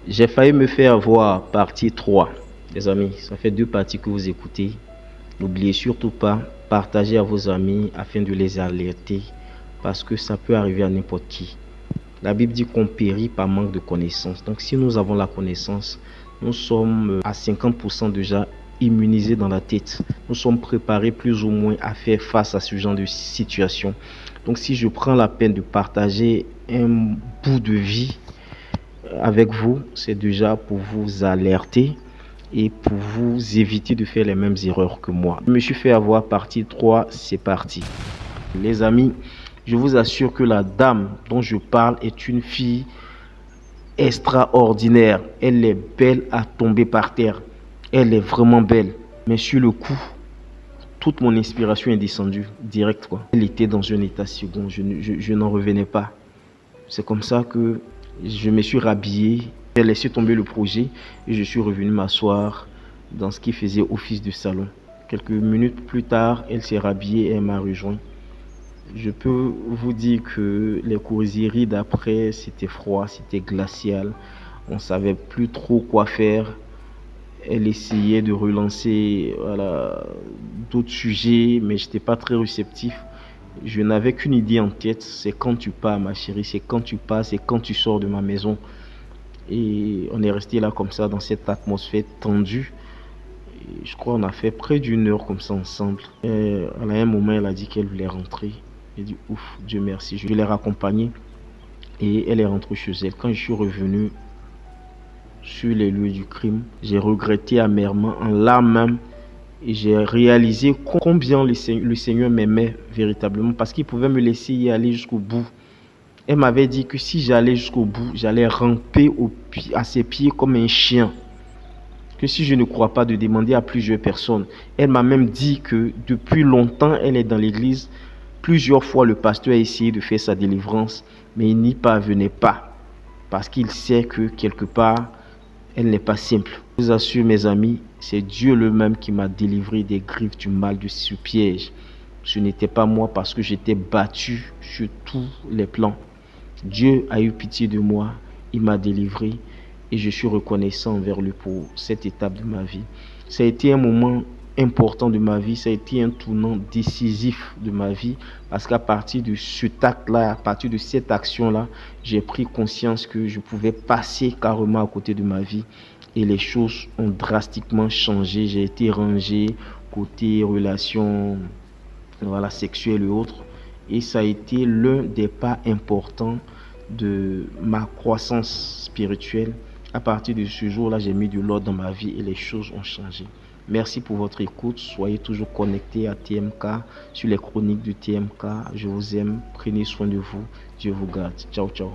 J'ai failli me faire avoir partie 3. Les amis, ça fait 2 parties que vous écoutez. N'oubliez surtout pas, partagez à vos amis afin de les alerter parce que ça peut arriver à n'importe qui. La Bible dit qu'on périt par manque de connaissance. Donc si nous avons la connaissance, nous sommes à 50% déjà immunisés dans la tête. Nous sommes préparés plus ou moins à faire face à ce genre de situation. Donc si je prends la peine de partager un bout de vie avec vous, c'est déjà pour vous alerter et pour vous éviter de faire les mêmes erreurs que moi. Je me suis fait avoir partie 3, c'est parti. Les amis, je vous assure que la dame dont je parle est une fille extraordinaire. Elle est belle à tomber par terre. Elle est vraiment belle. Mais sur le coup, toute mon inspiration est descendue direct, quoi. Elle était dans un état second. Je n'en revenais pas. C'est comme ça que je me suis rhabillé. J'ai laissé tomber le projet et je suis revenu m'asseoir dans ce qui faisait office de salon. Quelques minutes plus tard, elle s'est rhabillée et elle m'a rejoint. Je peux vous dire que les causeries d'après, c'était froid, c'était glacial. On ne savait plus trop quoi faire. Elle essayait de relancer d'autres sujets, mais je n'étais pas très réceptif. Je n'avais qu'une idée en tête, c'est quand tu pars, ma chérie, c'est quand tu pars, c'est quand tu sors de ma maison. Et on est resté là comme ça, dans cette atmosphère tendue. Et je crois qu'on a fait près d'une heure comme ça ensemble. Et à un moment, elle a dit qu'elle voulait rentrer. J'ai dit, ouf, Dieu merci. Je l'ai raccompagnée et elle est rentrée chez elle. Quand je suis revenu sur les lieux du crime, j'ai regretté amèrement, en larmes même, et j'ai réalisé combien le Seigneur m'aimait véritablement parce qu'il pouvait me laisser y aller jusqu'au bout. Elle m'avait dit que si j'allais jusqu'au bout, j'allais ramper à ses pieds comme un chien. Que si je ne crois pas, de demander à plusieurs personnes. Elle m'a même dit que depuis longtemps, elle est dans l'église. Plusieurs fois, le pasteur a essayé de faire sa délivrance, mais il n'y parvenait pas. Parce qu'il sait que quelque part, elle n'est pas simple. Je vous assure, mes amis, c'est Dieu lui-même qui m'a délivré des griffes du mal, de ce piège. Ce n'était pas moi parce que j'étais battu sur tous les plans. Dieu a eu pitié de moi, il m'a délivré et je suis reconnaissant envers lui pour cette étape de ma vie. Ça a été un moment important de ma vie, ça a été un tournant décisif de ma vie parce qu'à partir de cet acte-là, à partir de cette action-là, j'ai pris conscience que je pouvais passer carrément à côté de ma vie et les choses ont drastiquement changé. J'ai été rangé côté relations sexuelles et autres. Et ça a été l'un des pas importants de ma croissance spirituelle. À partir de ce jour-là, j'ai mis de l'ordre dans ma vie et les choses ont changé. Merci pour votre écoute. Soyez toujours connectés à TMK, sur les chroniques du TMK. Je vous aime. Prenez soin de vous. Dieu vous garde. Ciao, ciao.